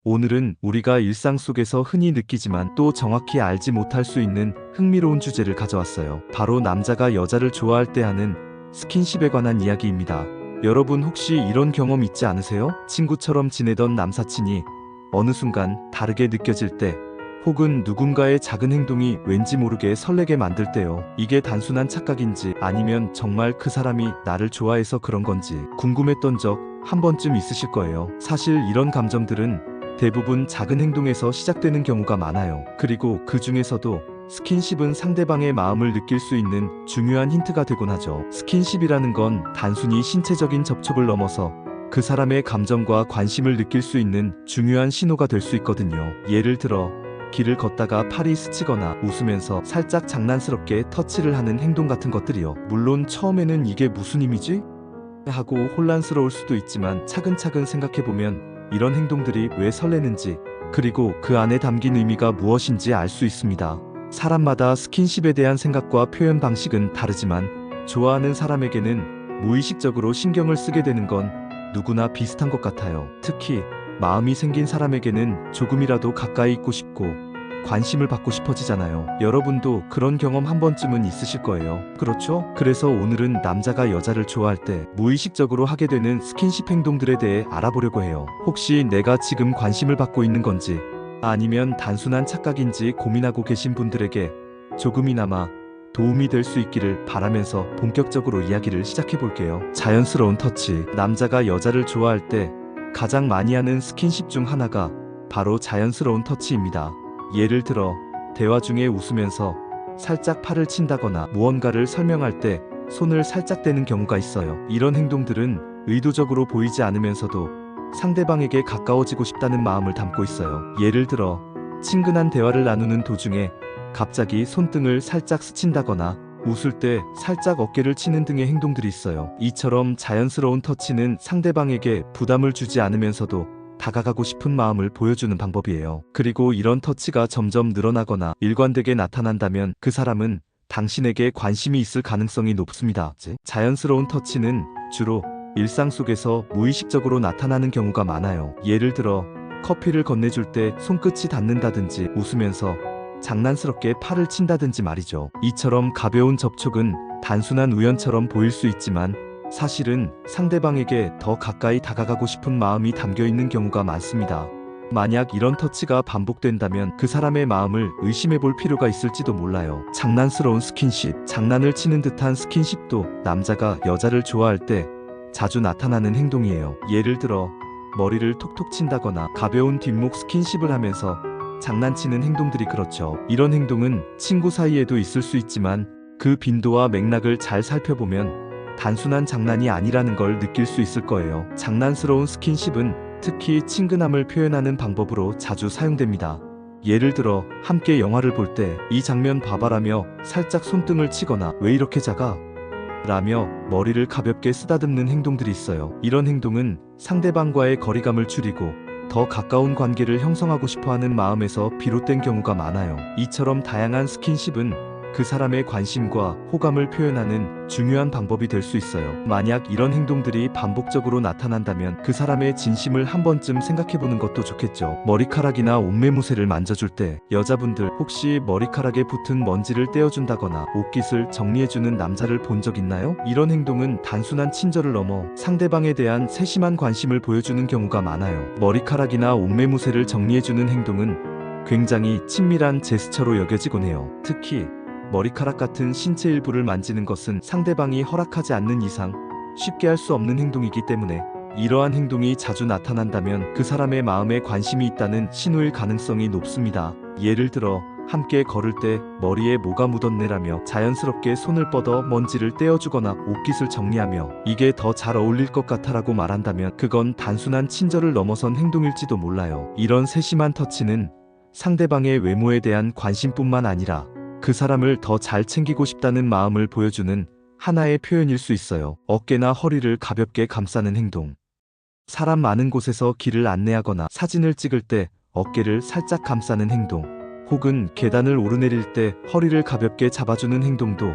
오늘은 우리가 일상 속에서 흔히 느끼지만 또 정확히 알지 못할 수 있는 흥미로운 주제를 가져왔어요. 바로 남자가 여자를 좋아할 때 하는 스킨십에 관한 이야기입니다. 여러분 혹시 이런 경험 있지 않으세요? 친구처럼 지내던 남사친이 어느 순간 다르게 느껴질 때, 혹은 누군가의 작은 행동이 왠지 모르게 설레게 만들 때요. 이게 단순한 착각인지 아니면 정말 그 사람이 나를 좋아해서 그런 건지 궁금했던 적 한 번쯤 있으실 거예요. 사실 이런 감정들은 대부분 작은 행동에서 시작되는 경우가 많아요. 그리고 그 중에서도 스킨십은 상대방의 마음을 느낄 수 있는 중요한 힌트가 되곤 하죠. 스킨십이라는 건 단순히 신체적인 접촉을 넘어서 그 사람의 감정과 관심을 느낄 수 있는 중요한 신호가 될 수 있거든요. 예를 들어 길을 걷다가 팔이 스치거나 웃으면서 살짝 장난스럽게 터치를 하는 행동 같은 것들이요. 물론 처음에는 이게 무슨 의미지? 하고 혼란스러울 수도 있지만 차근차근 생각해보면 이런 행동들이 왜 설레는지, 그리고 그 안에 담긴 의미가 무엇인지 알 수 있습니다. 사람마다 스킨십에 대한 생각과 표현 방식은 다르지만 좋아하는 사람에게는 무의식적으로 신경을 쓰게 되는 건 누구나 비슷한 것 같아요. 특히 마음이 생긴 사람에게는 조금이라도 가까이 있고 싶고 관심을 받고 싶어지잖아요. 여러분도 그런 경험 한 번쯤은 있으실 거예요. 그렇죠? 그래서 오늘은 남자가 여자를 좋아할 때 무의식적으로 하게 되는 스킨십 행동들에 대해 알아보려고 해요. 혹시 내가 지금 관심을 받고 있는 건지, 아니면 단순한 착각인지 고민하고 계신 분들에게 조금이나마 도움이 될 수 있기를 바라면서 본격적으로 이야기를 시작해 볼게요. 자연스러운 터치. 남자가 여자를 좋아할 때 가장 많이 하는 스킨십 중 하나가 바로 자연스러운 터치입니다. 예를 들어 대화 중에 웃으면서 살짝 팔을 친다거나 무언가를 설명할 때 손을 살짝 대는 경우가 있어요. 이런 행동들은 의도적으로 보이지 않으면서도 상대방에게 가까워지고 싶다는 마음을 담고 있어요. 예를 들어 친근한 대화를 나누는 도중에 갑자기 손등을 살짝 스친다거나 웃을 때 살짝 어깨를 치는 등의 행동들이 있어요. 이처럼 자연스러운 터치는 상대방에게 부담을 주지 않으면서도 다가가고 싶은 마음을 보여주는 방법이에요. 그리고 이런 터치가 점점 늘어나거나 일관되게 나타난다면 그 사람은 당신에게 관심이 있을 가능성이 높습니다. 자연스러운 터치는 주로 일상 속에서 무의식적으로 나타나는 경우가 많아요. 예를 들어 커피를 건네줄 때 손끝이 닿는다든지 웃으면서 장난스럽게 팔을 친다든지 말이죠. 이처럼 가벼운 접촉은 단순한 우연처럼 보일 수 있지만 사실은 상대방에게 더 가까이 다가가고 싶은 마음이 담겨 있는 경우가 많습니다. 만약 이런 터치가 반복된다면 그 사람의 마음을 의심해 볼 필요가 있을지도 몰라요. 장난스러운 스킨십. 장난을 치는 듯한 스킨십도 남자가 여자를 좋아할 때 자주 나타나는 행동이에요. 예를 들어 머리를 톡톡 친다거나 가벼운 뒷목 스킨십을 하면서 장난치는 행동들이 그렇죠. 이런 행동은 친구 사이에도 있을 수 있지만 그 빈도와 맥락을 잘 살펴보면 단순한 장난이 아니라는 걸 느낄 수 있을 거예요. 장난스러운 스킨십은 특히 친근함을 표현하는 방법으로 자주 사용됩니다. 예를 들어 함께 영화를 볼 때 이 장면 봐봐라며 살짝 손등을 치거나 왜 이렇게 작아? 라며 머리를 가볍게 쓰다듬는 행동들이 있어요. 이런 행동은 상대방과의 거리감을 줄이고 더 가까운 관계를 형성하고 싶어하는 마음에서 비롯된 경우가 많아요. 이처럼 다양한 스킨십은 그 사람의 관심과 호감을 표현하는 중요한 방법이 될 수 있어요. 만약 이런 행동들이 반복적으로 나타난다면 그 사람의 진심을 한 번쯤 생각해보는 것도 좋겠죠. 머리카락이나 옷매무새를 만져줄 때 여자분들 혹시 머리카락에 붙은 먼지를 떼어준다거나 옷깃을 정리해주는 남자를 본 적 있나요? 이런 행동은 단순한 친절을 넘어 상대방에 대한 세심한 관심을 보여주는 경우가 많아요. 머리카락이나 옷매무새를 정리해주는 행동은 굉장히 친밀한 제스처로 여겨지곤 해요. 특히 머리카락 같은 신체 일부를 만지는 것은 상대방이 허락하지 않는 이상 쉽게 할 수 없는 행동이기 때문에 이러한 행동이 자주 나타난다면 그 사람의 마음에 관심이 있다는 신호일 가능성이 높습니다. 예를 들어 함께 걸을 때 머리에 뭐가 묻었네라며 자연스럽게 손을 뻗어 먼지를 떼어주거나 옷깃을 정리하며 이게 더 잘 어울릴 것 같아라고 말한다면 그건 단순한 친절을 넘어선 행동일지도 몰라요. 이런 세심한 터치는 상대방의 외모에 대한 관심뿐만 아니라 그 사람을 더 잘 챙기고 싶다는 마음을 보여주는 하나의 표현일 수 있어요. 어깨나 허리를 가볍게 감싸는 행동. 사람 많은 곳에서 길을 안내하거나 사진을 찍을 때 어깨를 살짝 감싸는 행동, 혹은 계단을 오르내릴 때 허리를 가볍게 잡아주는 행동도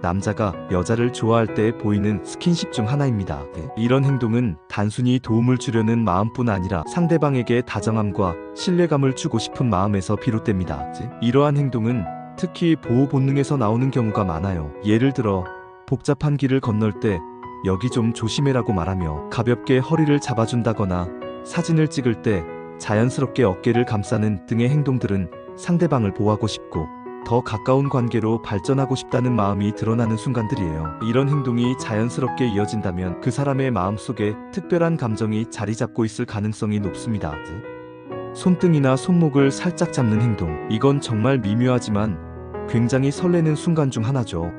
남자가 여자를 좋아할 때 보이는 스킨십 중 하나입니다. 이런 행동은 단순히 도움을 주려는 마음뿐 아니라 상대방에게 다정함과 신뢰감을 주고 싶은 마음에서 비롯됩니다. 이러한 행동은 특히 보호 본능에서 나오는 경우가 많아요. 예를 들어 복잡한 길을 건널 때 여기 좀 조심해라고 말하며 가볍게 허리를 잡아준다거나 사진을 찍을 때 자연스럽게 어깨를 감싸는 등의 행동들은 상대방을 보호하고 싶고 더 가까운 관계로 발전하고 싶다는 마음이 드러나는 순간들이에요. 이런 행동이 자연스럽게 이어진다면 그 사람의 마음속에 특별한 감정이 자리 잡고 있을 가능성이 높습니다. 손등이나 손목을 살짝 잡는 행동. 이건 정말 미묘하지만 굉장히 설레는 순간 중 하나죠.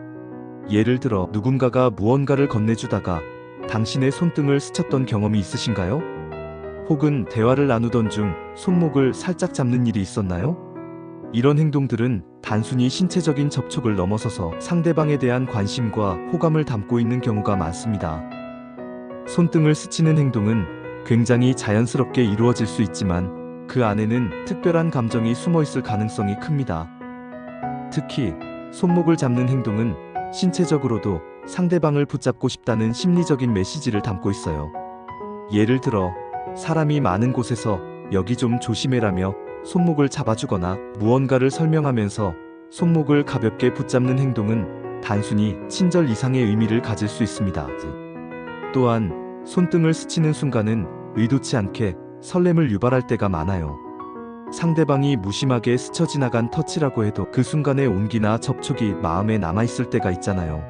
예를 들어 누군가가 무언가를 건네주다가 당신의 손등을 스쳤던 경험이 있으신가요? 혹은 대화를 나누던 중 손목을 살짝 잡는 일이 있었나요? 이런 행동들은 단순히 신체적인 접촉을 넘어서서 상대방에 대한 관심과 호감을 담고 있는 경우가 많습니다. 손등을 스치는 행동은 굉장히 자연스럽게 이루어질 수 있지만 그 안에는 특별한 감정이 숨어 있을 가능성이 큽니다. 특히 손목을 잡는 행동은 신체적으로도 상대방을 붙잡고 싶다는 심리적인 메시지를 담고 있어요. 예를 들어 사람이 많은 곳에서 여기 좀 조심해라며 손목을 잡아주거나 무언가를 설명하면서 손목을 가볍게 붙잡는 행동은 단순히 친절 이상의 의미를 가질 수 있습니다. 또한 손등을 스치는 순간은 의도치 않게 설렘을 유발할 때가 많아요. 상대방이 무심하게 스쳐 지나간 터치라고 해도 그 순간의 온기나 접촉이 마음에 남아있을 때가 있잖아요.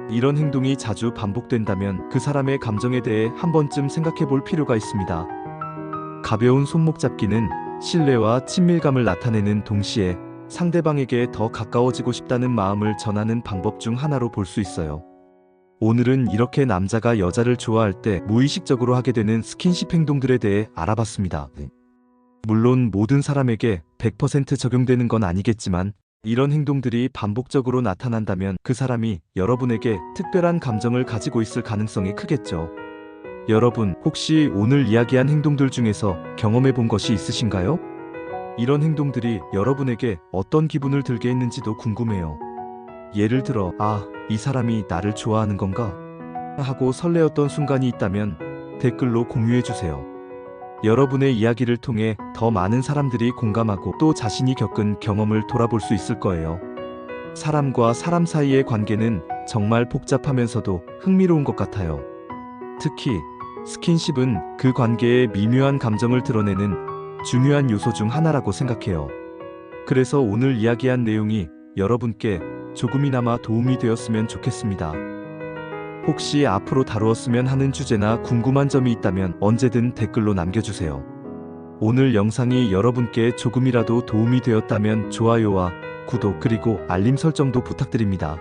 이런 행동이 자주 반복된다면 그 사람의 감정에 대해 한 번쯤 생각해 볼 필요가 있습니다. 가벼운 손목 잡기는 신뢰와 친밀감을 나타내는 동시에 상대방에게 더 가까워지고 싶다는 마음을 전하는 방법 중 하나로 볼 수 있어요. 오늘은 이렇게 남자가 여자를 좋아할 때 무의식적으로 하게 되는 스킨십 행동들에 대해 알아봤습니다. 물론 모든 사람에게 100% 적용되는 건 아니겠지만 이런 행동들이 반복적으로 나타난다면 그 사람이 여러분에게 특별한 감정을 가지고 있을 가능성이 크겠죠. 여러분, 혹시 오늘 이야기한 행동들 중에서 경험해 본 것이 있으신가요? 이런 행동들이 여러분에게 어떤 기분을 들게 했는지도 궁금해요. 예를 들어, 이 사람이 나를 좋아하는 건가? 하고 설레었던 순간이 있다면 댓글로 공유해 주세요. 여러분의 이야기를 통해 더 많은 사람들이 공감하고 또 자신이 겪은 경험을 돌아볼 수 있을 거예요. 사람과 사람 사이의 관계는 정말 복잡하면서도 흥미로운 것 같아요. 특히 스킨십은 그 관계의 미묘한 감정을 드러내는 중요한 요소 중 하나라고 생각해요. 그래서 오늘 이야기한 내용이 여러분께 조금이나마 도움이 되었으면 좋겠습니다. 혹시 앞으로 다루었으면 하는 주제나 궁금한 점이 있다면 언제든 댓글로 남겨주세요. 오늘 영상이 여러분께 조금이라도 도움이 되었다면 좋아요와 구독 그리고 알림 설정도 부탁드립니다.